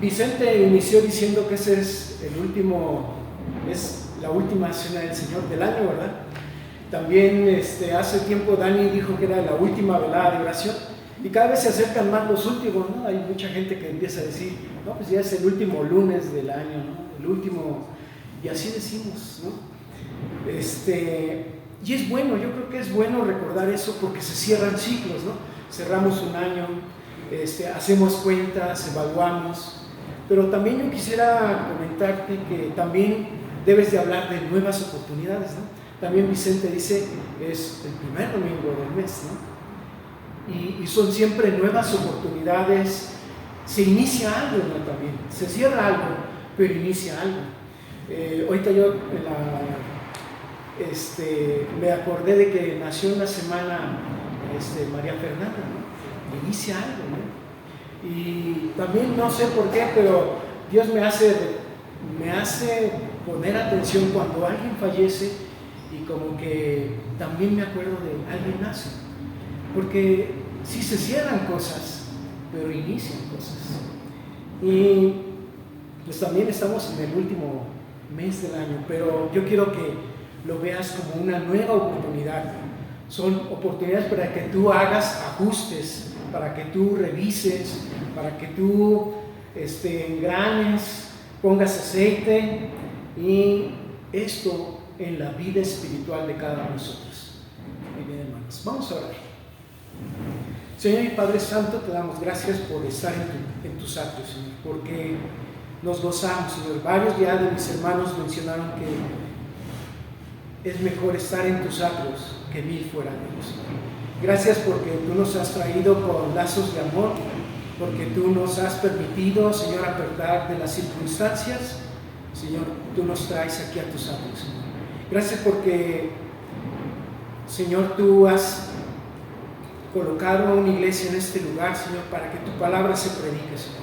Vicente inició diciendo que ese es la última cena del Señor del año, ¿verdad? También hace tiempo Dani dijo que era la última velada de oración, y cada vez se acercan más los últimos, ¿no? Hay mucha gente que empieza a decir, no, pues ya es el último lunes del año, ¿no? El último, y así decimos, ¿no? Y es bueno, yo creo que es bueno recordar eso porque se cierran ciclos, ¿no? Cerramos un año, hacemos cuentas, evaluamos, pero también yo quisiera comentarte que también debes de hablar de nuevas oportunidades, ¿no? También Vicente dice, es el primer domingo del mes, ¿no? Y son siempre nuevas oportunidades, se inicia algo, ¿no? También, se cierra algo, pero inicia algo. Ahorita yo me acordé de que nació una semana María Fernanda, ¿no? Inicia algo, ¿no? Y también no sé por qué, pero Dios me hace poner atención cuando alguien fallece, y como que también me acuerdo de alguien nace, porque sí se cierran cosas, pero inician cosas. Y pues también estamos en el último mes del año, pero yo quiero que lo veas como una nueva oportunidad. Son oportunidades para que tú hagas ajustes, para que tú revises, para que tú engranes, pongas aceite, y esto en la vida espiritual de cada uno de nosotros. Muy bien, hermanos, vamos a orar. Señor y Padre Santo, te damos gracias por estar en tus atrios, Señor, porque nos gozamos, Señor. Varios ya de mis hermanos mencionaron que es mejor estar en tus atrios que 1000 fuera de ellos, Señor. Gracias porque tú nos has traído con lazos de amor, porque tú nos has permitido, Señor, a pesar de las circunstancias, Señor, tú nos traes aquí a tus atrios, Señor. Gracias porque, Señor, tú has colocado una iglesia en este lugar, Señor, para que tu palabra se predique, Señor.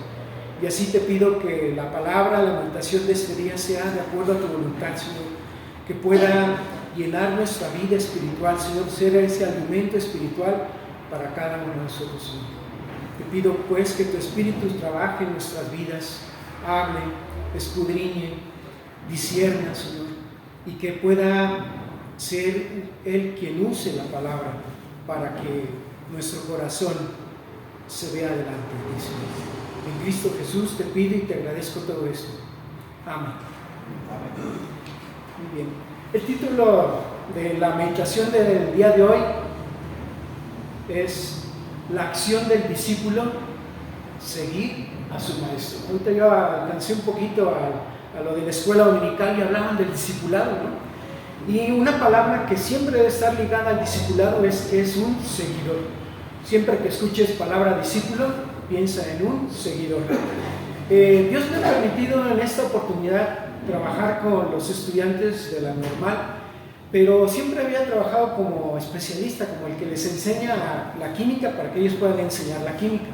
Y así te pido que la palabra, la meditación de este día sea de acuerdo a tu voluntad, Señor, que pueda llenar nuestra vida espiritual, Señor, ser ese alimento espiritual para cada uno de nosotros, Señor. Te pido pues que tu Espíritu trabaje en nuestras vidas, hable, escudriñe, discierna, Señor, y que pueda ser Él quien use la palabra para que nuestro corazón se vea delante de ti, Señor. En Cristo Jesús te pido y te agradezco todo esto. Amén. Muy bien. El título de la meditación del día de hoy es la acción del discípulo, seguir a su maestro. Ahorita yo alcancé un poquito a lo de la escuela dominical y hablaban del discipulado, ¿no? Y una palabra que siempre debe estar ligada al discipulado es que es un seguidor. Siempre que escuches palabra discípulo, piensa en un seguidor. Dios me ha permitido en esta oportunidad trabajar con los estudiantes de la normal, pero siempre había trabajado como especialista, como el que les enseña la química para que ellos puedan enseñar la química.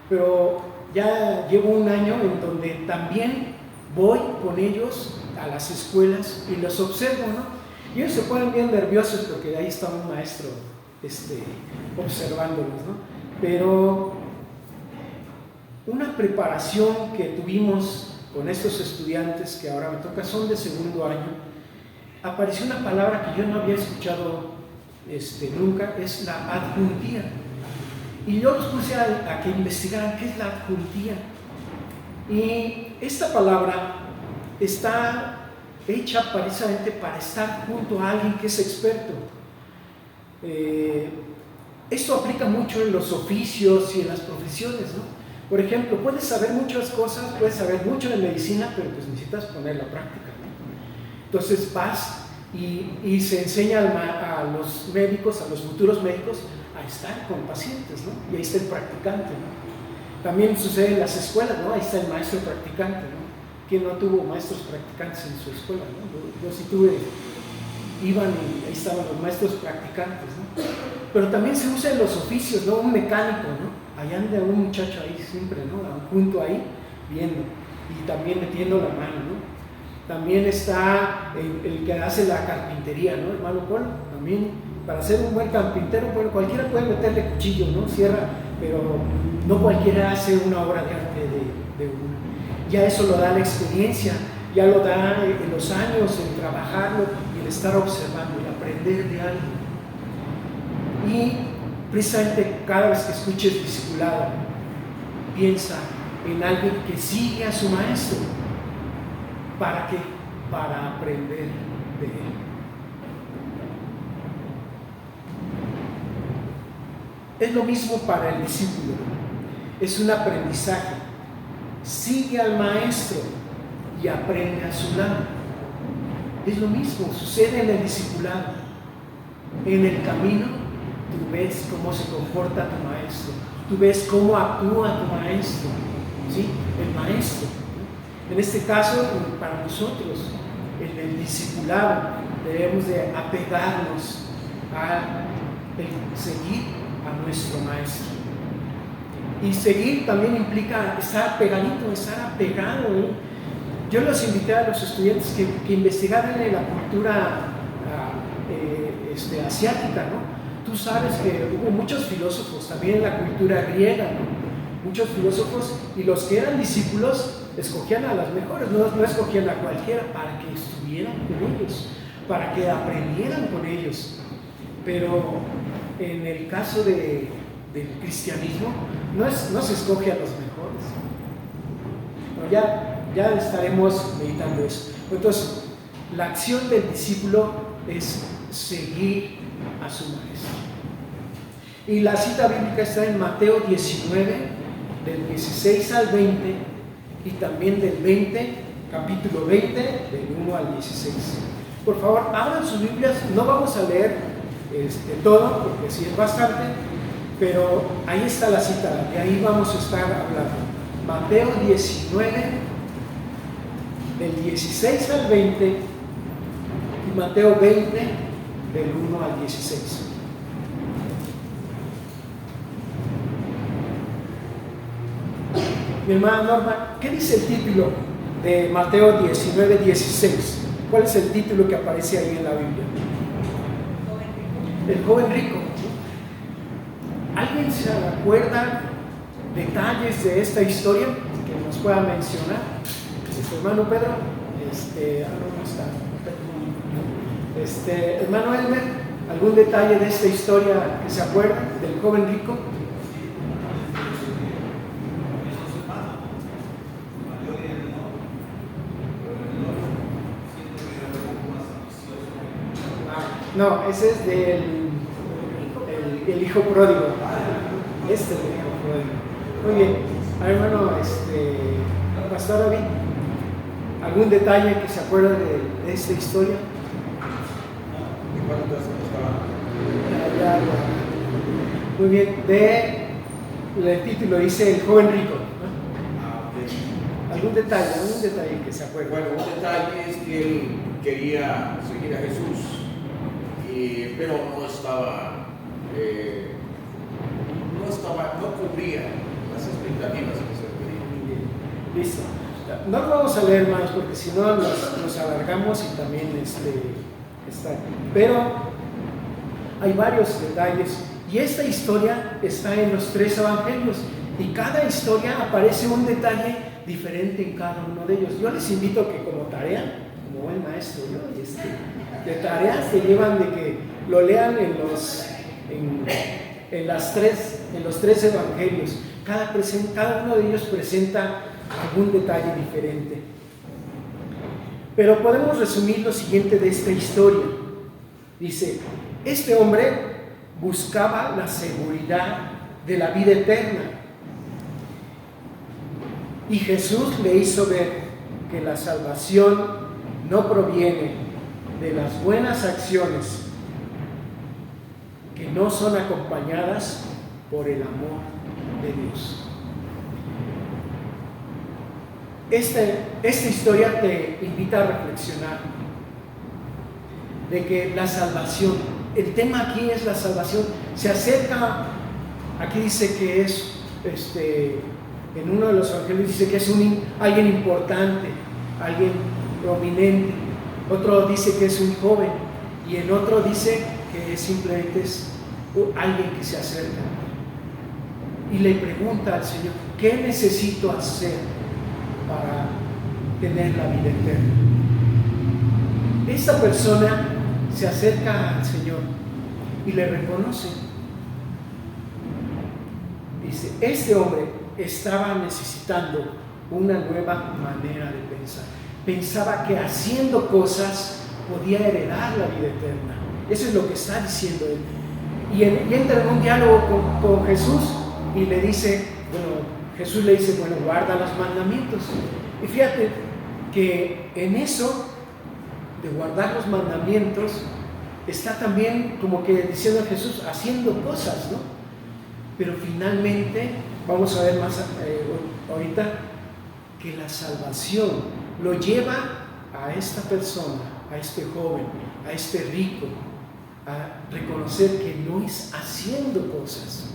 Pero ya llevo un año en donde también voy con ellos a las escuelas y los observo, ¿no? Y ellos se ponen bien nerviosos porque de ahí está un maestro observándolos, ¿no? Pero una preparación que tuvimos con estos estudiantes que ahora me toca, son de segundo año, apareció una palabra que yo no había escuchado nunca, es la adjuntía. Y yo los puse a que investigaran qué es la adjuntía. Y esta palabra está hecha precisamente para estar junto a alguien que es experto. Esto aplica mucho en los oficios y en las profesiones, ¿no? Por ejemplo, puedes saber muchas cosas, puedes saber mucho de medicina, pero pues necesitas ponerla a práctica, ¿no? Entonces vas y se enseña a los médicos, a los futuros médicos, a estar con pacientes, ¿no? Y ahí está el practicante, ¿no? También sucede en las escuelas, ¿no? Ahí está el maestro practicante, ¿no? ¿Quién no tuvo maestros practicantes en su escuela, ¿no? Yo sí tuve, iban y ahí estaban los maestros practicantes, ¿no? Pero también se usa en los oficios, ¿no? Un mecánico, ¿no? Allá anda un muchacho ahí siempre, ¿no? Junto ahí, viendo y también metiendo la mano, ¿no? También está el que hace la carpintería, ¿no? Hermano Paul, también Para ser un buen carpintero, bueno, cualquiera puede meterle cuchillo, ¿no? Sierra, pero no cualquiera hace una obra de arte de una. Ya eso lo da la experiencia, ya lo da en los años, en trabajarlo y el estar observando y aprender de algo. Y precisamente cada vez que escuches discipulado, piensa en alguien que sigue a su maestro. ¿Para qué? Para aprender de él. Es lo mismo para el discípulo, es un aprendizaje. Sigue al maestro y aprende a su lado. Es lo mismo, sucede en el discipulado. En el camino, tú ves cómo se comporta tu maestro, tú ves cómo actúa tu maestro, ¿sí? El maestro. En este caso, para nosotros, en el discipulado, debemos de apegarnos a seguir a nuestro maestro. Y seguir también implica estar pegadito, estar apegado. Yo los invité a los estudiantes que investigaran en la cultura asiática, ¿no? Tú sabes que hubo muchos filósofos también en la cultura griega, ¿no? Muchos filósofos, y los que eran discípulos escogían a las mejores, no escogían a cualquiera, para que estuvieran con ellos, para que aprendieran con ellos. Pero en el caso del cristianismo, no se escoge a los mejores. Bueno, ya estaremos meditando eso. Entonces, la acción del discípulo es seguir a su maestro. Y la cita bíblica está en Mateo 19, del 16 al 20, y también del 20, capítulo 20, del 1 al 16. Por favor, abran sus Biblias, no vamos a leer todo, porque sí es bastante, pero ahí está la cita, de ahí vamos a estar hablando. Mateo 19, del 16 al 20, y Mateo 20, del 1 al 16. Mi hermana Norma, ¿qué dice el título de Mateo 19, 16? ¿Cuál es el título que aparece ahí en la Biblia? El joven rico. ¿Alguien se acuerda detalles de esta historia que nos pueda mencionar? Hermano Pedro, no está. Hermano Elmer, ¿algún detalle de esta historia que se acuerda del joven rico? No, ese es el hijo pródigo. Este es el hijo pródigo. Muy bien. Hermano, Pastor David, ¿algún detalle que se acuerda de esta historia? Muy bien. El título dice El joven rico, ¿no? ¿Algún detalle que se acuerde? Bueno, un detalle es que él quería seguir a Jesús, pero no cubría las expectativas que se pedían. Listo. No lo vamos a leer, hermanos, porque si no nos alargamos y también está. Pero hay varios detalles. Y esta historia está en los 3 evangelios. Y cada historia aparece un detalle diferente en cada uno de ellos. Yo les invito a que como tarea, como buen maestro, ¿no? De tareas que llevan de que lo lean en los 3 evangelios. Cada uno de ellos presenta algún detalle diferente. Pero podemos resumir lo siguiente de esta historia. Dice, este hombre buscaba la seguridad de la vida eterna. Y Jesús le hizo ver que la salvación no proviene de las buenas acciones que no son acompañadas por el amor de Dios. Esta historia te invita a reflexionar de que la salvación, el tema aquí es la salvación, se acerca, aquí dice que es, en uno de los evangelios dice que es alguien importante, alguien prominente, otro dice que es un joven y en otro dice que simplemente es alguien que se acerca y le pregunta al Señor, ¿qué necesito hacer para tener la vida eterna? Esta persona se acerca al Señor y le reconoce. Dice, este hombre estaba necesitando una nueva manera de pensar. Pensaba que haciendo cosas podía heredar la vida eterna. Eso es lo que está diciendo él. Y entra en un diálogo con Jesús y le dice, Jesús le dice, guarda los mandamientos. Y fíjate que en eso de guardar los mandamientos está también como que diciendo a Jesús, haciendo cosas, ¿no? Pero finalmente, vamos a ver más ahorita, que la salvación lo lleva a esta persona, a este joven, a este rico, a reconocer que no es haciendo cosas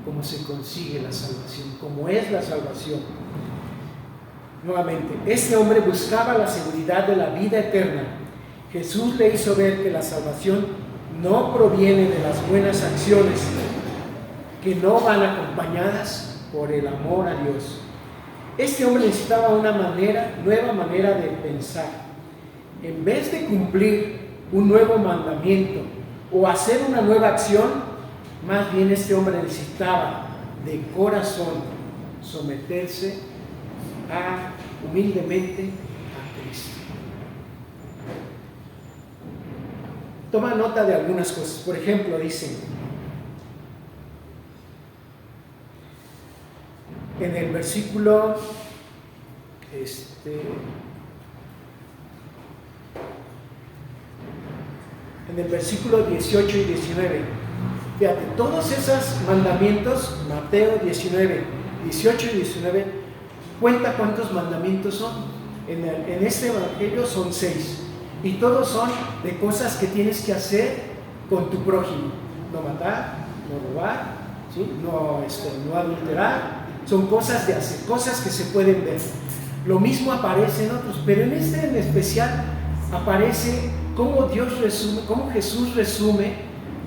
como se consigue la salvación, como es la salvación. Nuevamente, este hombre buscaba la seguridad de la vida eterna. Jesús le hizo ver que la salvación no proviene de las buenas acciones, que no van acompañadas por el amor a Dios. Este hombre necesitaba una nueva manera de pensar. En vez de cumplir un nuevo mandamiento o hacer una nueva acción, más bien este hombre necesitaba de corazón someterse humildemente a Cristo. Toma nota de algunas cosas. Por ejemplo, dicen en el versículo en el versículo 18 y 19, fíjate, todos esos mandamientos, Mateo 19, 18 y 19, cuenta cuántos mandamientos son. En este evangelio son 6, y todos son de cosas que tienes que hacer con tu prójimo: no matar, no robar, ¿sí? no adulterar. Son cosas de hacer, cosas que se pueden ver. Lo mismo aparece en otros, pero en este en especial aparece cómo Jesús resume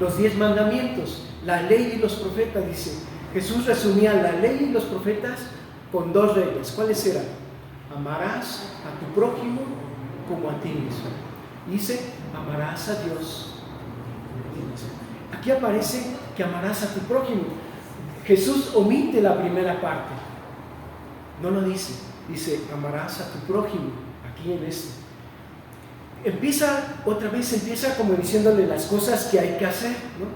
los 10 mandamientos, la ley y los profetas. Dice, Jesús resumía la ley y los profetas con 2 reglas. ¿Cuáles eran? Amarás a tu prójimo como a ti mismo. Dice, amarás a Dios. Aquí aparece que amarás a tu prójimo. Jesús omite la primera parte, no lo dice, dice amarás a tu prójimo, aquí en este. Empieza como diciéndole las cosas que hay que hacer, ¿no?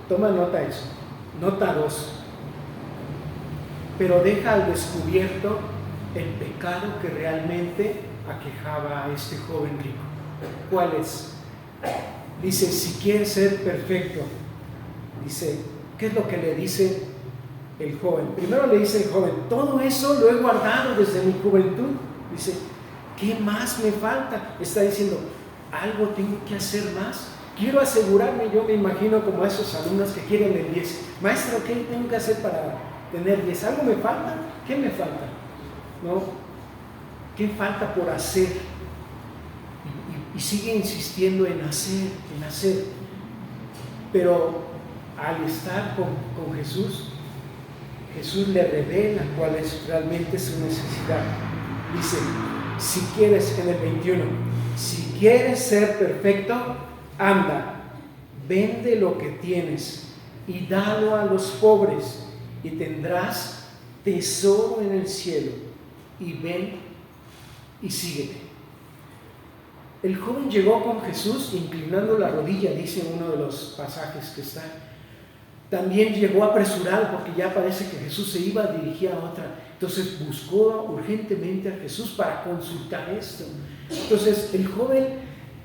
Toma nota eso. Nota 2. Pero deja al descubierto el pecado que realmente aquejaba a este joven rico. ¿Cuál es? Dice, si quieres ser perfecto. Dice, ¿qué es lo que le dice el joven? Primero le dice el joven, todo eso lo he guardado desde mi juventud. Dice, ¿qué más me falta? Está diciendo, algo tengo que hacer más. Quiero asegurarme, yo me imagino como a esos alumnos que quieren el 10. Maestro, ¿qué tengo que hacer para tener 10? ¿Algo me falta? ¿Qué me falta? ¿No? ¿Qué falta por hacer? Y sigue insistiendo en hacer. Pero al estar con Jesús, Jesús le revela cuál es realmente su necesidad. Dice, si quieres, en el 21, si quieres ser perfecto, anda, vende lo que tienes y dalo a los pobres y tendrás tesoro en el cielo, y ven y sígueme. El joven llegó con Jesús inclinando la rodilla, dice uno de los pasajes que está. También llegó apresurado porque ya parece que Jesús se iba a dirigir a otra. Entonces buscó urgentemente a Jesús para consultar esto. Entonces el joven,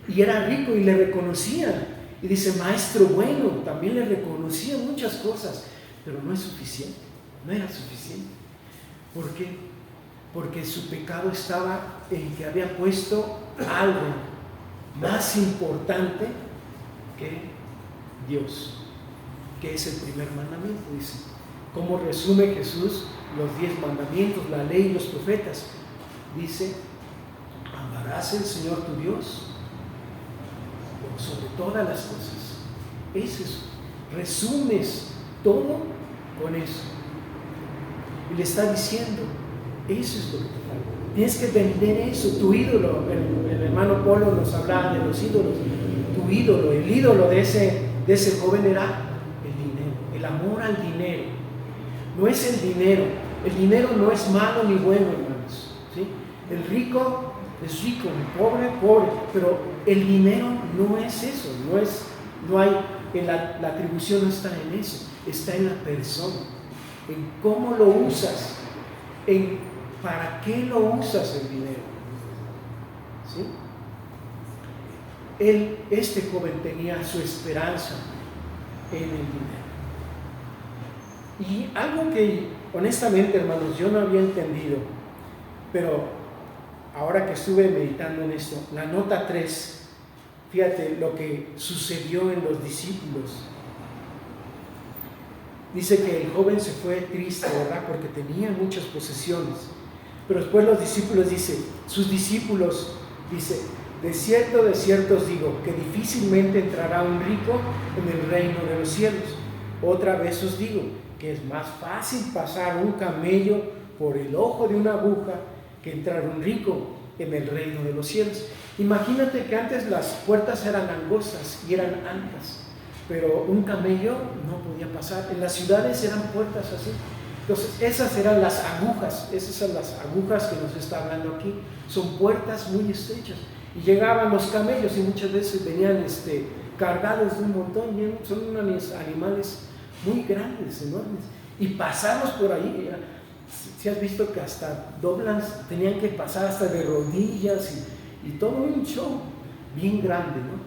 y era rico y le reconocía. Y dice, maestro bueno, también le reconocía muchas cosas. Pero no es suficiente, no era suficiente. ¿Por qué? Porque su pecado estaba en que había puesto algo más importante que Dios, que es el primer mandamiento. Dice, ¿cómo resume Jesús los 10 mandamientos, la ley y los profetas? Dice, amarás al Señor tu Dios sobre todas las cosas. Es eso. Resumes todo con eso. Y le está diciendo, eso es lo que te falta. Tienes que vender eso, tu ídolo. El hermano Polo nos hablaba de los ídolos. Tu ídolo, el ídolo de ese joven era el dinero, el amor al dinero. No es el dinero. El dinero no es malo ni bueno, hermanos, ¿sí? El rico es rico, el pobre, pobre. Pero el dinero no es eso. No hay, la atribución no está en eso. Está en la persona, en cómo lo usas, en para qué lo usas el dinero, ¿sí? Este joven tenía su esperanza en el dinero. Y algo que honestamente, hermanos, yo no había entendido, pero ahora que estuve meditando en esto, la nota 3, fíjate lo que sucedió en los discípulos. Dice que el joven se fue triste, ¿verdad? Porque tenía muchas posesiones. Pero después los discípulos sus discípulos, de cierto os digo, que difícilmente entrará un rico en el reino de los cielos. Otra vez os digo, que es más fácil pasar un camello por el ojo de una aguja que entrar un rico en el reino de los cielos. Imagínate que antes las puertas eran angostas y eran altas, pero un camello no podía pasar. En las ciudades eran puertas así. Entonces esas eran las agujas, esas son las agujas que nos está hablando aquí. Son puertas muy estrechas. Y llegaban los camellos y muchas veces venían cargados de un montón. Son unos animales muy grandes, enormes. Y pasamos por ahí. Si has visto que hasta tenían que pasar hasta de rodillas y todo un show bien grande, ¿no?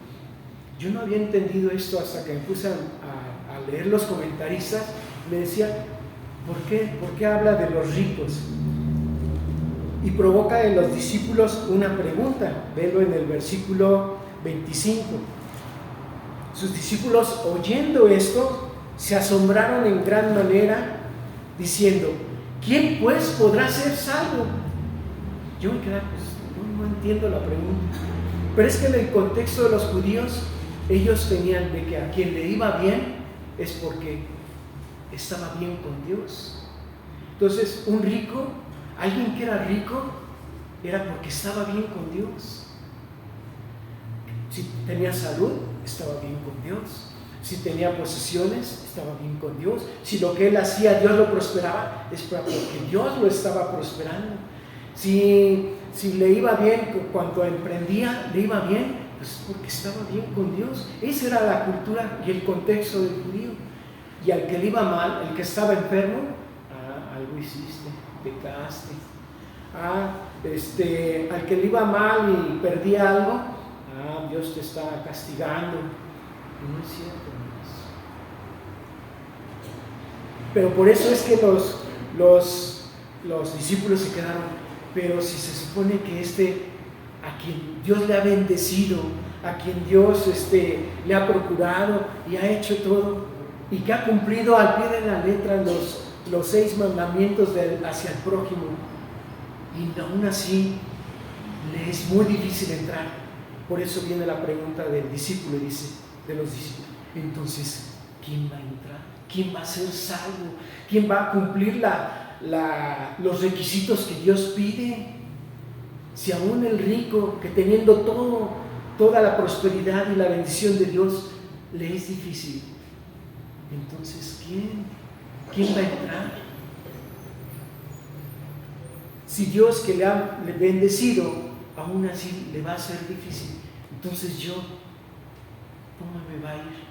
Yo no había entendido esto hasta que me puse a leer los comentaristas. Me decía, ¿por qué habla de los ricos? Y provoca en los discípulos una pregunta. Velo en el versículo 25. Sus discípulos, oyendo esto, se asombraron en gran manera, diciendo, ¿quién pues podrá ser salvo? Yo me quedé, no entiendo la pregunta. Pero es que en el contexto de los judíos, ellos tenían de que a quien le iba bien es porque estaba bien con Dios. Entonces, un rico, alguien que era rico, era porque estaba bien con Dios. Si tenía salud, estaba bien con Dios. Si tenía posesiones, estaba bien con Dios. Si lo que él hacía, Dios lo prosperaba, es porque Dios lo estaba prosperando. Si le iba bien, cuando emprendía, le iba bien, pues porque estaba bien con Dios. Esa era la cultura y el contexto del judío. Y al que le iba mal, el que estaba enfermo, algo hiciste, pecaste. Al que le iba mal y perdía algo, Dios te está castigando. Y no es cierto, hermanos. Pero por eso es que los discípulos se quedaron. Pero si se supone que a quien Dios le ha bendecido, a quien Dios le ha procurado y ha hecho todo, y que ha cumplido al pie de la letra los 6 mandamientos hacia el prójimo, y aún así le es muy difícil entrar. Por eso viene la pregunta del discípulo, de los discípulos, entonces, ¿quién va a entrar? ¿Quién va a ser salvo? ¿Quién va a cumplir los requisitos que Dios pide? Si aún el rico, que teniendo toda la prosperidad y la bendición de Dios, le es difícil, entonces, ¿quién va a entrar? Si Dios, que le ha bendecido, aún así le va a ser difícil, entonces ¿cómo me va a ir?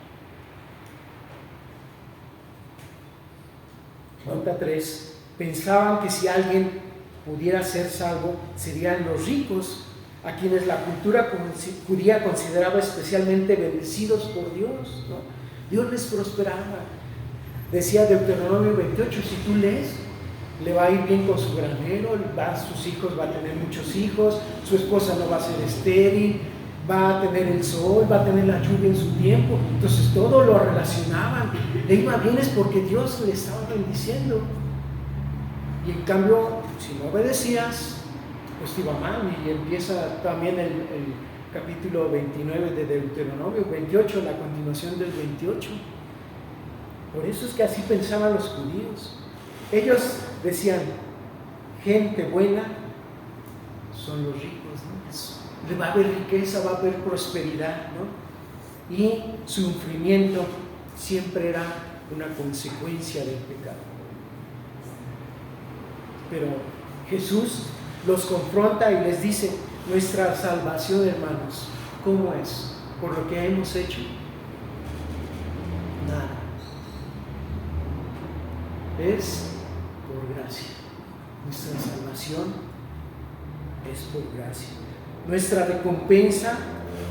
Nota 3. Pensaban que si alguien pudiera ser salvo, serían los ricos, a quienes la cultura judía consideraba especialmente bendecidos por Dios, ¿no? Dios les prosperaba. Decía Deuteronomio 28, si tú lees, le va a ir bien con su granero, sus hijos va a tener muchos hijos, su esposa no va a ser estéril, va a tener el sol, va a tener la lluvia en su tiempo. Entonces todo lo relacionaban. Le iba bien es porque Dios le estaba bendiciendo. Y en cambio, si no obedecías, pues te iba mal. Y empieza también capítulo 29 de Deuteronomio, 28, la continuación del 28. Por eso es que así pensaban los judíos. Ellos decían, gente buena son los ricos, ¿no? Va a haber riqueza, va a haber prosperidad, ¿no? Y su sufrimiento siempre era una consecuencia del pecado. Pero Jesús los confronta y les dice, nuestra salvación, hermanos, ¿cómo es? ¿Por lo que hemos hecho? Nada. Es por gracia. Nuestra salvación es por gracia. Nuestra recompensa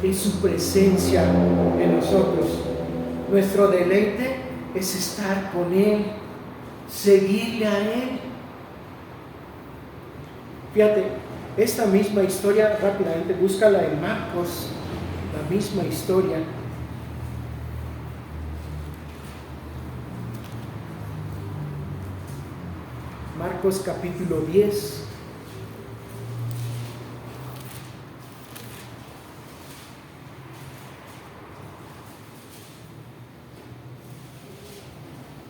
es su presencia en nosotros. Nuestro deleite es estar con Él, seguirle a Él. Fíjate, esta misma historia, rápidamente, búscala en Marcos, la misma historia. Marcos capítulo 10.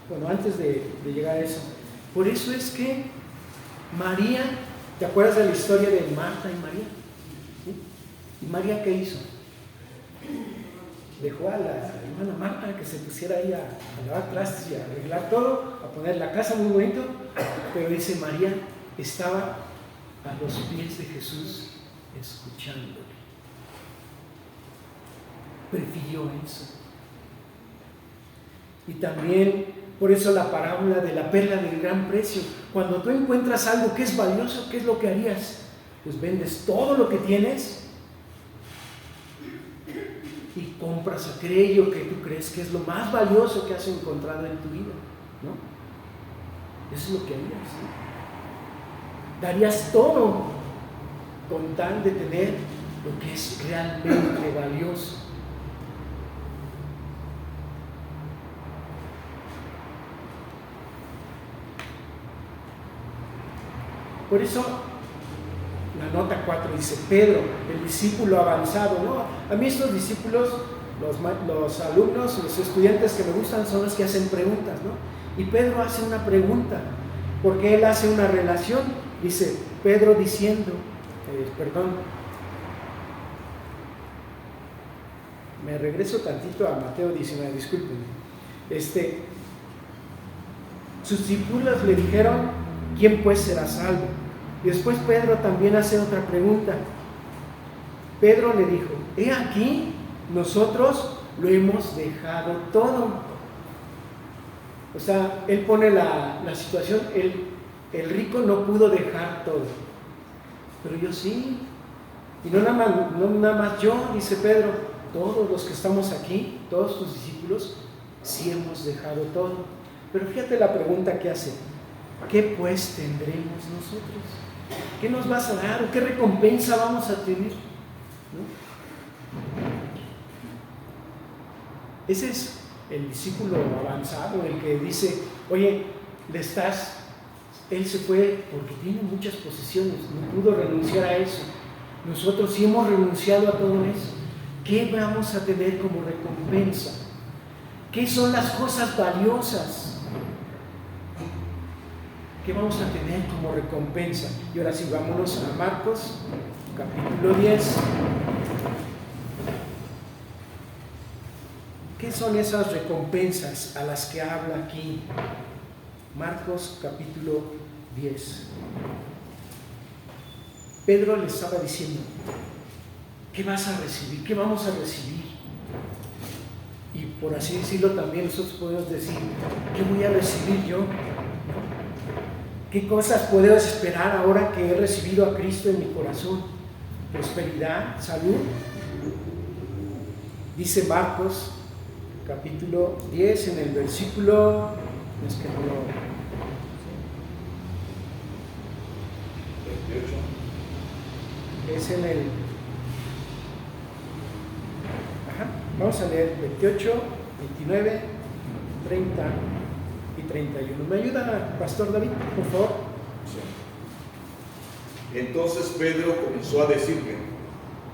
Bueno, antes de llegar a eso, por eso es que María, ¿te acuerdas de la historia de Marta y María? ¿Sí? ¿Y María qué hizo? Dejó a la hermana Marta que se pusiera ahí a lavar trastes y a arreglar todo, a poner la casa muy bonito, pero dice María estaba a los pies de Jesús escuchándole. Prefirió eso. Y también por eso la parábola de la perla del gran precio. Cuando tú encuentras algo que es valioso, ¿qué es lo que harías? Pues vendes todo lo que tienes y compras aquello que tú crees que es lo más valioso que has encontrado en tu vida, ¿no? Eso es lo que harías, ¿no? Darías todo con tal de tener lo que es realmente valioso. Por eso la nota 4 dice, Pedro, el discípulo avanzado, ¿no? A mí estos discípulos, los alumnos, los estudiantes que me gustan son los que hacen preguntas, ¿no? Y Pedro hace una pregunta, porque él hace una relación, dice, Pedro diciendo, me regreso tantito a Mateo 19, discúlpenme. Sus discípulos le dijeron, ¿quién pues será salvo? Y después Pedro también hace otra pregunta. Pedro le dijo, he aquí, nosotros lo hemos dejado todo. O sea, él pone la situación, el rico no pudo dejar todo, pero yo sí. Y no nada más yo, dice Pedro, todos los que estamos aquí, todos tus discípulos, sí hemos dejado todo. Pero fíjate la pregunta que hace. ¿Qué pues tendremos nosotros? ¿Qué nos vas a dar? ¿O qué recompensa vamos a tener? ¿No? Ese es el discípulo avanzado, el que dice, oye, él se fue porque tiene muchas posesiones, no pudo renunciar a eso. Nosotros sí hemos renunciado a todo eso. ¿Qué vamos a tener como recompensa? ¿Qué son las cosas valiosas? ¿Qué vamos a tener como recompensa? Y ahora sí, vámonos a Marcos, capítulo 10. ¿Qué son esas recompensas a las que habla aquí? Marcos, capítulo 10. Pedro le estaba diciendo, ¿qué vas a recibir? ¿Qué vamos a recibir? Y por así decirlo también nosotros podemos decir, ¿qué voy a recibir yo? ¿Qué cosas puedo esperar ahora que he recibido a Cristo en mi corazón? Prosperidad, salud. Dice Marcos, capítulo 10, en el versículo, es que no lo... 28. Es en el... Vamos a leer 28, 29, 30 y 31. ¿Me ayuda, Pastor David, por favor? Sí. Entonces Pedro comenzó a decirle,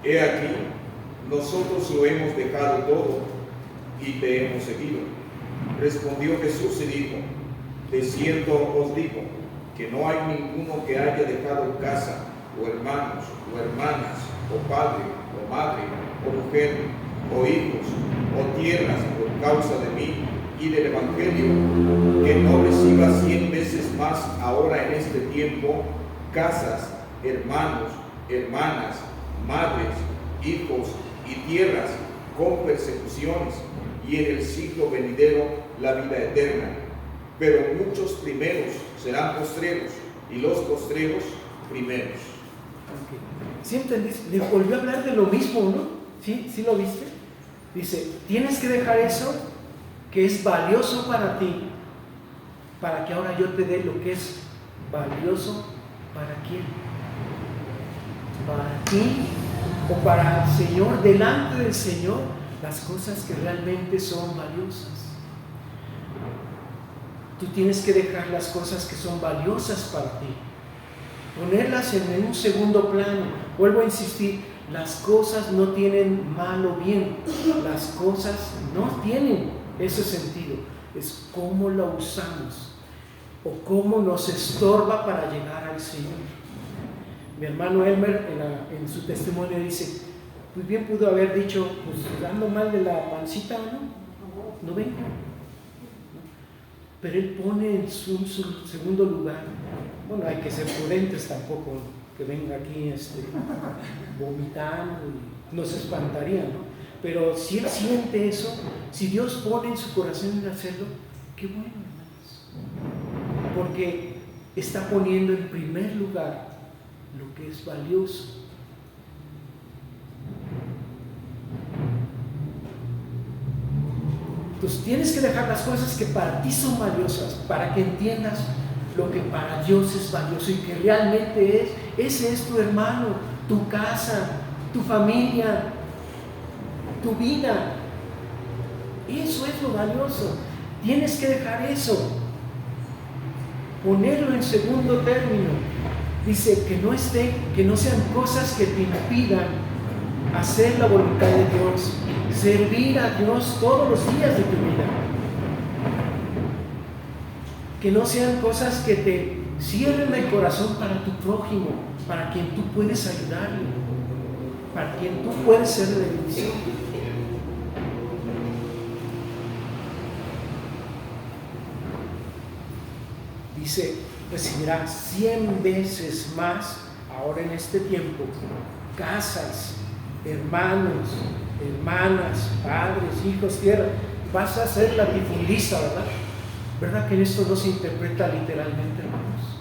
he aquí, nosotros lo hemos dejado todo y te hemos seguido. Respondió Jesús y dijo, de cierto os digo, que no hay ninguno que haya dejado casa, o hermanos, o hermanas, o padre, o madre, o mujer, o hijos, o tierras por causa de mí y del Evangelio, que no reciba 100 veces más ahora en este tiempo casas, hermanos, hermanas, madres, hijos y tierras con persecuciones, y en el siglo venidero la vida eterna. Pero muchos primeros serán postreros, y los postreros primeros. Okay. ¿Sí entendiste? Le volvió a hablar de lo mismo, ¿no? ¿Sí? ¿Sí lo viste? Dice, tienes que dejar eso que es valioso para ti, para que ahora yo te dé lo que es valioso para quién. Para ti o para el Señor, delante del Señor, las cosas que realmente son valiosas. Tú tienes que dejar las cosas que son valiosas para ti, ponerlas en un segundo plano. Vuelvo a insistir, las cosas no tienen mal o bien, las cosas no tienen ese sentido, es cómo la usamos o cómo nos estorba para llegar al Señor. Mi hermano Elmer en su testimonio dice, pues bien pudo haber dicho, pues ando mal de la pancita, no vengo. Pero él pone en su segundo lugar, bueno, hay que ser prudentes tampoco, que venga aquí vomitando y nos espantaría, ¿no? Pero si él siente eso, si Dios pone en su corazón en hacerlo, qué bueno, hermanos, porque está poniendo en primer lugar lo que es valioso. Entonces tienes que dejar las cosas que para ti son valiosas, para que entiendas lo que para Dios es valioso y que realmente ese es tu hermano, tu casa, tu familia, tu vida. Eso es lo valioso. Tienes que dejar eso, ponerlo en segundo término. Dice que no sean cosas que te impidan hacer la voluntad de Dios, servir a Dios todos los días de tu vida. Que no sean cosas que te cierren el corazón para tu prójimo, para quien tú puedes ayudarle, para quien tú puedes ser de bendición. Dice, recibirá 100 veces más ahora en este tiempo, casas, hermanos, hermanas, padres, hijos, tierra. Vas a ser latifundista, ¿verdad? ¿Verdad que esto no se interpreta literalmente, hermanos?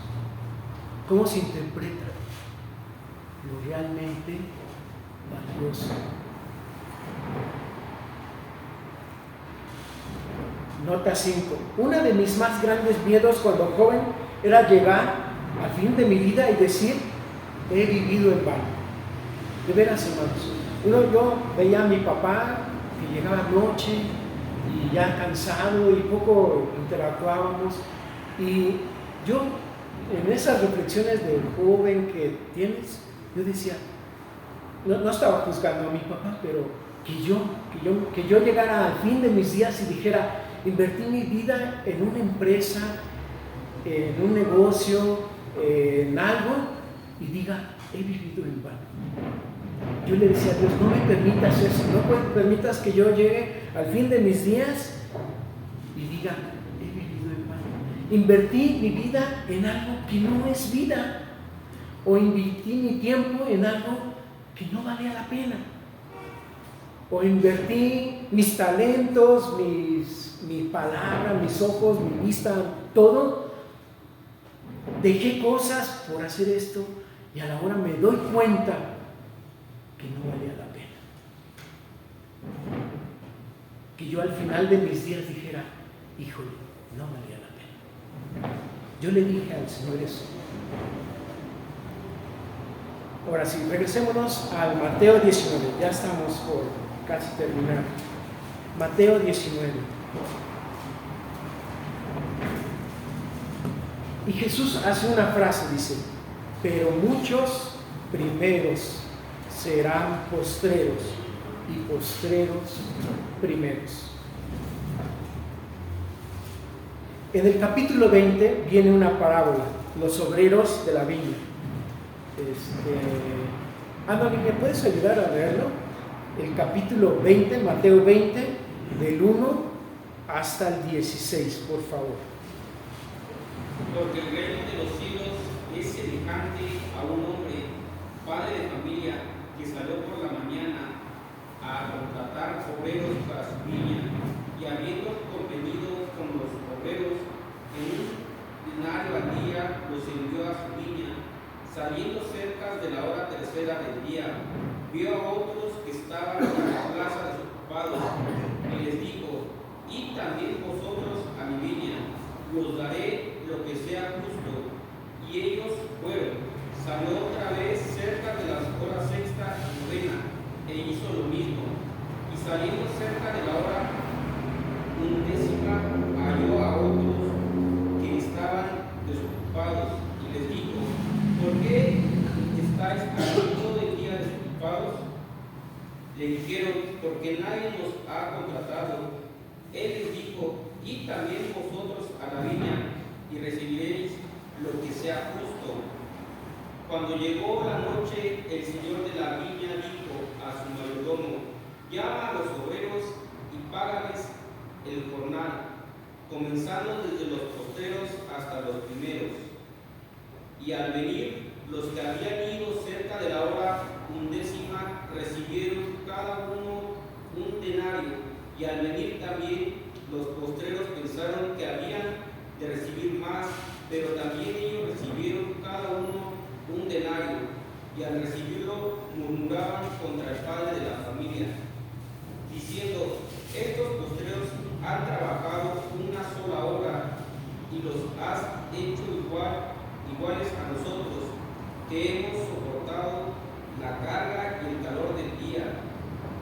¿Cómo se interpreta? Lo realmente valioso. Nota 5. Uno de mis más grandes miedos cuando joven era llegar al fin de mi vida y decir, he vivido en vano. De veras, hermanos. Yo veía a mi papá que llegaba noche y ya cansado y poco interactuábamos. Y yo, en esas reflexiones del joven que tienes, yo decía, no estaba juzgando a mi papá, pero que yo llegara al fin de mis días y dijera, invertí mi vida en una empresa, en un negocio, en algo, y diga, he vivido en vano. Yo le decía a Dios, no me permitas eso, no permitas que yo llegue al fin de mis días y diga, he vivido en vano. Invertí mi vida en algo que no es vida, o invertí mi tiempo en algo que no valía la pena, o invertí mis talentos, mi palabra, mis ojos, mi vista, todo. Dejé cosas por hacer esto y a la hora me doy cuenta que no valía la pena. Que yo al final de mis días dijera, híjole, no valía la pena. Yo le dije al Señor eso. Ahora sí, regresémonos al Mateo 19, ya estamos por casi terminar. Mateo 19. Y Jesús hace una frase, dice, pero muchos primeros serán postreros y postreros primeros. En el capítulo 20 viene una parábola, los obreros de la viña. Anthony, ¿me puedes ayudar a leerlo? El capítulo 20, Mateo 20, del 1 hasta el 16, por favor. Porque el reino de los cielos es semejante a un hombre, padre de familia, que salió por la mañana a contratar obreros para su viña, y habiendo convenido con los obreros en un denario al día, los envió a su viña. Saliendo cerca de la hora tercera del día, vio a otros que estaban en la plaza desocupados, y les dijo: id también vosotros a mi viña, y os daré lo que sea justo. Y ellos fueron. Salió otra vez cerca de las horas sexta y novena, e hizo lo mismo. Y saliendo cerca de la hora undécima, halló a otros que estaban desocupados, y les dijo: ¿por qué estáis aquí todo el día desocupados? Le dijeron: porque nadie nos ha contratado. Él les dijo: id también vosotros a la viña, y recibiréis lo que sea justo. Cuando llegó la noche, el señor de la viña dijo a su mayordomo: llama a los obreros y págales el jornal, comenzando desde los postreros hasta los primeros. Y al venir, los que habían ido cerca de la hora undécima recibieron cada uno un denario. Y al venir también los postreros pensaron que habían de recibir más, pero también ellos recibieron cada uno un denario. Y al recibirlo murmuraban contra el padre de la familia, diciendo: estos postreros han trabajado una sola hora, y los has hecho iguales a nosotros, que hemos soportado la carga y el calor del día.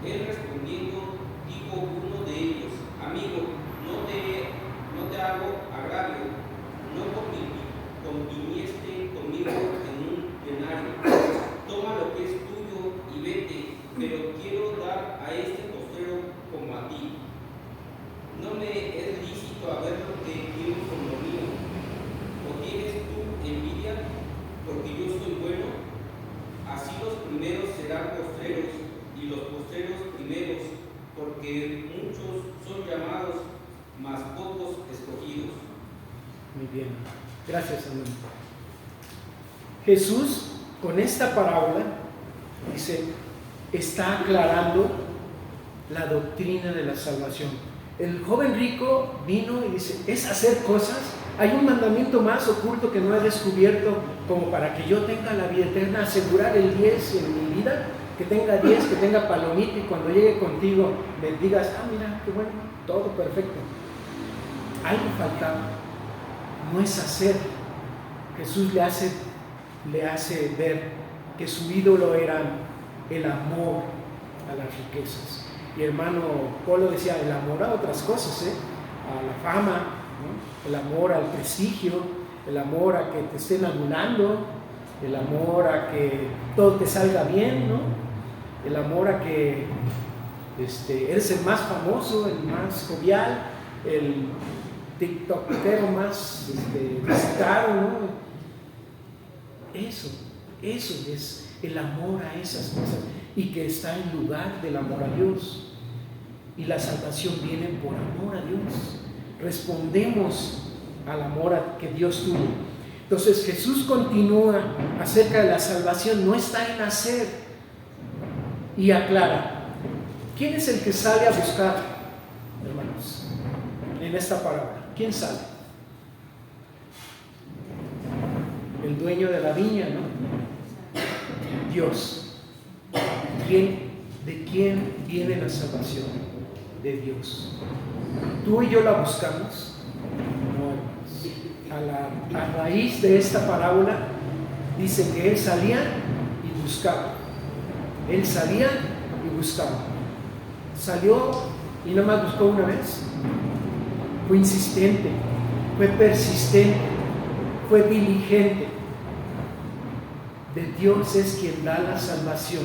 Él respondiendo, dijo uno de ellos: amigo, no te hago agravio, no conviniste conmigo en un denario. Toma lo que es tuyo y vete, pero quiero dar a este postrero como a ti. No me es lícito haber lo que quiero con lo mío. ¿O tienes tú envidia porque yo soy bueno? Así los primeros serán postreros, y los postreros primeros, porque muchos son llamados, mas pocos escogidos. Muy bien, gracias, amigo. Jesús, con esta parábola, dice, está aclarando la doctrina de la salvación. El joven rico vino y dice: es hacer cosas. Hay un mandamiento más oculto que no he descubierto, como para que yo tenga la vida eterna, asegurar el 10 en mi vida, que tenga 10, que tenga palomita, y cuando llegue contigo me digas: ah, mira, qué bueno, todo perfecto. Algo faltaba. No es hacer. Jesús le hace ver que su ídolo era el amor a las riquezas. Y hermano Polo decía: el amor a otras cosas, a la fama, ¿no? El amor al prestigio, el amor a que te estén adulando, el amor a que todo te salga bien, ¿no? El amor a que eres el más famoso, el más jovial, el tiktokero más visitado, ¿no? Eso es el amor a esas cosas, y que está en lugar del amor a Dios. Y la salvación viene por amor a Dios. Respondemos al amor que Dios tuvo. Entonces Jesús continúa acerca de la salvación, no está en hacer, y aclara: ¿quién es el que sale a buscar, hermanos, en esta parábola? ¿Quién sale? El dueño de la viña, ¿no? Dios. ¿De quién viene la salvación? De Dios. ¿Tú y yo la buscamos? No, hermanos. A raíz de esta parábola dice que él salía y buscaba. Él salía y buscaba. Salió y no más buscó una vez. Fue insistente, fue persistente, fue diligente. De Dios es quien da la salvación.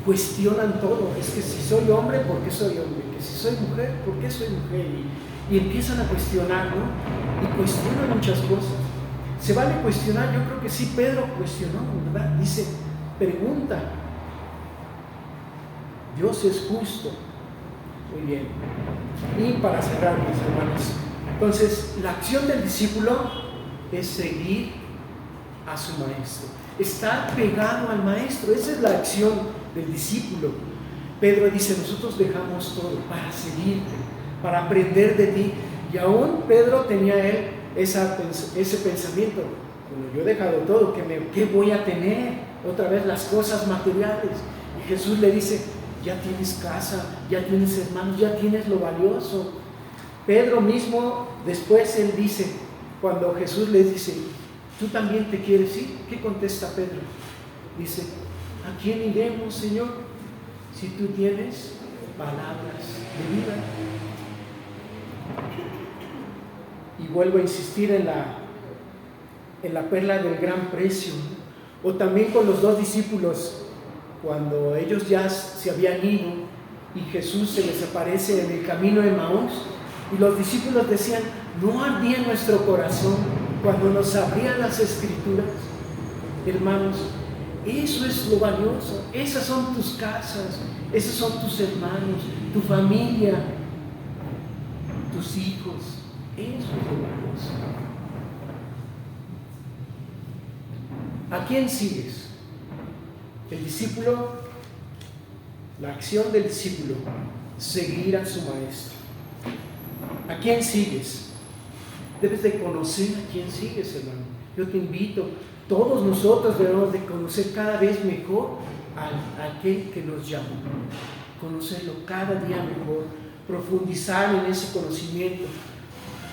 cuestionan todo. Es que si soy hombre, ¿por qué soy hombre? Que si soy mujer, ¿por qué soy mujer? Y empiezan a cuestionar, ¿no? Y cuestionan muchas cosas. ¿Se vale cuestionar? Yo creo que sí, Pedro cuestionó, ¿verdad? Dice, pregunta. Dios es justo. Muy bien. Y para cerrar, mis hermanos, entonces la acción del discípulo es seguir a su maestro, estar pegado al maestro. Esa es la acción del discípulo. Pedro dice, nosotros dejamos todo para seguirte, para aprender de ti. Y aún Pedro tenía ese pensamiento, bueno, yo he dejado todo, ¿qué voy a tener? Otra vez las cosas materiales. Y Jesús le dice, ya tienes casa, ya tienes hermanos, ya tienes lo valioso. Pedro mismo, después él dice, cuando Jesús le dice, ¿tú también te quieres ir? ¿Qué contesta Pedro? Dice, ¿a quién iremos, Señor? Si tú tienes palabras de vida. Y vuelvo a insistir en la perla del gran precio, ¿no? O también con los dos discípulos, cuando ellos ya se habían ido y Jesús se les aparece en el camino de Emaús, y los discípulos decían, ¿no ardía nuestro corazón cuando nos abrían las Escrituras? Hermanos, eso es lo valioso. Esas son tus casas, esos son tus hermanos, tu familia, tus hijos. Eso es lo valioso. ¿A quién sigues? El discípulo, la acción del discípulo, seguir a su maestro. ¿A quién sigues? Debes de conocer a quién sigues, hermano. Yo te invito, todos nosotros debemos de conocer cada vez mejor a aquel que nos llamó. Conocerlo cada día mejor, profundizar en ese conocimiento.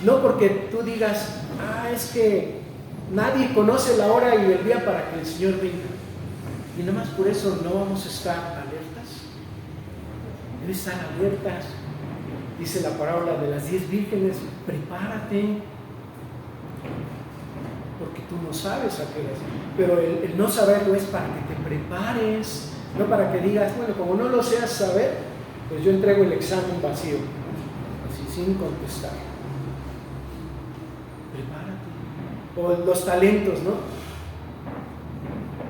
No porque tú digas, es que nadie conoce la hora y el día para que el Señor venga. Y nada más por eso no vamos a estar alertas. Debes estar alertas. Dice la parábola de las 10 vírgenes, prepárate, porque tú no sabes a qué hora. Pero el no saberlo es para que te prepares, no para que digas, bueno, como no lo seas saber, pues yo entrego el examen vacío, así sin contestar. Prepárate. O los talentos, ¿no?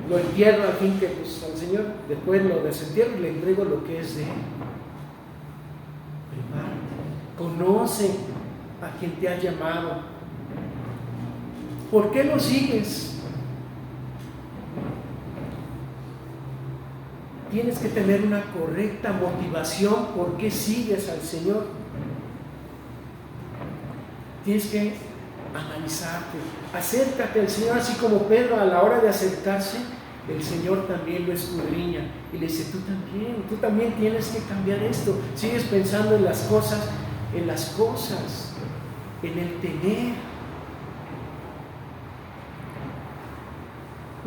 Lo entierro al fin que pues, al Señor, después lo desentierro y le entrego lo que es de Él. Prepárate. Conoce a quien te ha llamado. ¿Por qué lo sigues? Tienes que tener una correcta motivación. ¿Por qué sigues al Señor? Tienes que analizarte. Acércate al Señor, así como Pedro a la hora de acercarse, el Señor también lo escudriña y le dice, tú también tienes que cambiar esto. Sigues pensando en las cosas, en el tener.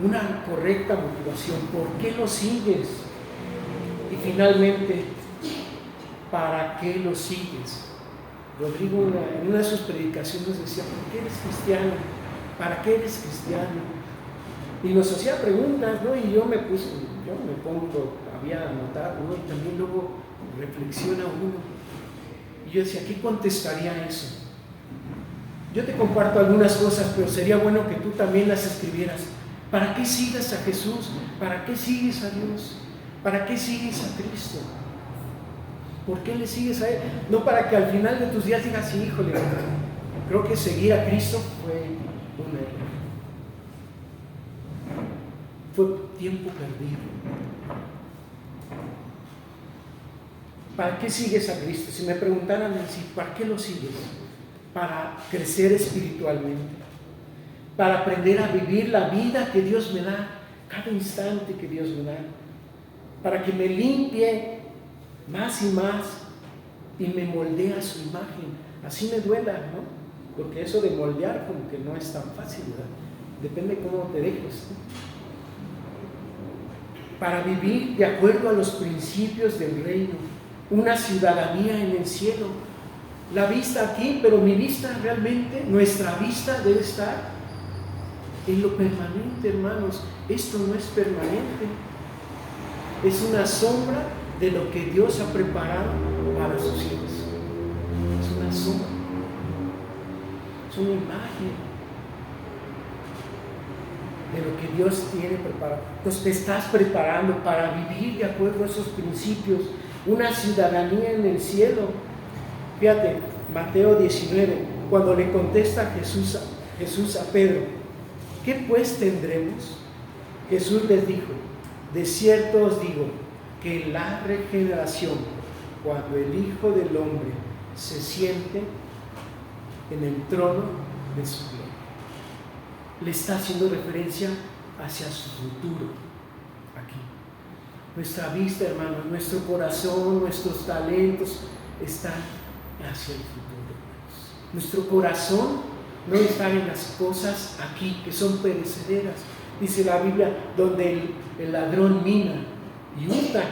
Una correcta motivación. ¿Por qué lo sigues? Y finalmente, ¿para qué lo sigues? Rodrigo en una de sus predicaciones decía, ¿por qué eres cristiano? ¿Para qué eres cristiano? Y nos hacía preguntas, ¿no? Y yo me pongo a anotar, ¿no? Y también luego reflexiona uno. Y yo decía, ¿qué contestaría eso? Yo te comparto algunas cosas, pero sería bueno que tú también las escribieras. ¿Para qué sigues a Jesús? ¿Para qué sigues a Dios? ¿Para qué sigues a Cristo? ¿Por qué le sigues a Él? No para que al final de tus días digas, híjole, creo que seguir a Cristo fue un error. Fue tiempo perdido. ¿Para qué sigues a Cristo? Si me preguntaran así, ¿para qué lo sigues? Para crecer espiritualmente, para aprender a vivir la vida que Dios me da, cada instante que Dios me da, para que me limpie más y más y me moldee a su imagen. Así me duela, ¿no? Porque eso de moldear como que no es tan fácil, ¿verdad? Depende cómo te dejes, ¿no? Para vivir de acuerdo a los principios del reino, una ciudadanía en el cielo. La vista aquí, pero mi vista realmente, nuestra vista debe estar en lo permanente, hermanos. Esto no es permanente. es una sombra de lo que Dios ha preparado para sus hijos. Es una sombra, es una imagen de lo que Dios tiene preparado. Entonces te estás preparando para vivir de acuerdo a esos principios, una ciudadanía en el cielo. Fíjate, Mateo 19, cuando le contesta Jesús a Pedro, ¿qué pues tendremos? Jesús les dijo, de cierto os digo, que la regeneración, cuando el Hijo del Hombre se siente en el trono de su gloria, le está haciendo referencia hacia su futuro aquí. Nuestra vista, hermanos, nuestro corazón, nuestros talentos están hacia el futuro, hermanos. Nuestro corazón no está en las cosas aquí que son perecederas. Dice la Biblia, donde el ladrón mina y hurta,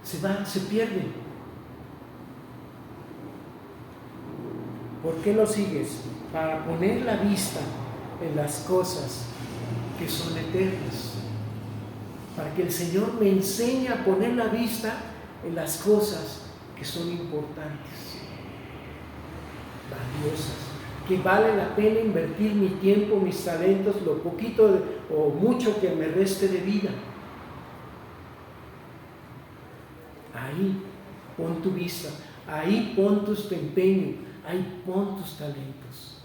se pierde. ¿Por qué lo sigues? Para poner la vista en las cosas que son eternas. Para que el Señor me enseñe a poner la vista en las cosas que son importantes, valiosas, que vale la pena invertir mi tiempo, mis talentos, lo poquito o mucho que me reste de vida. Ahí pon tu vista, ahí pon tu empeño, ahí pon tus talentos.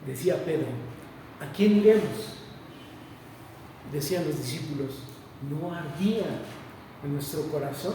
Decía Pedro, ¿a quién iremos? Decían los discípulos, ¿no ardía en nuestro corazón?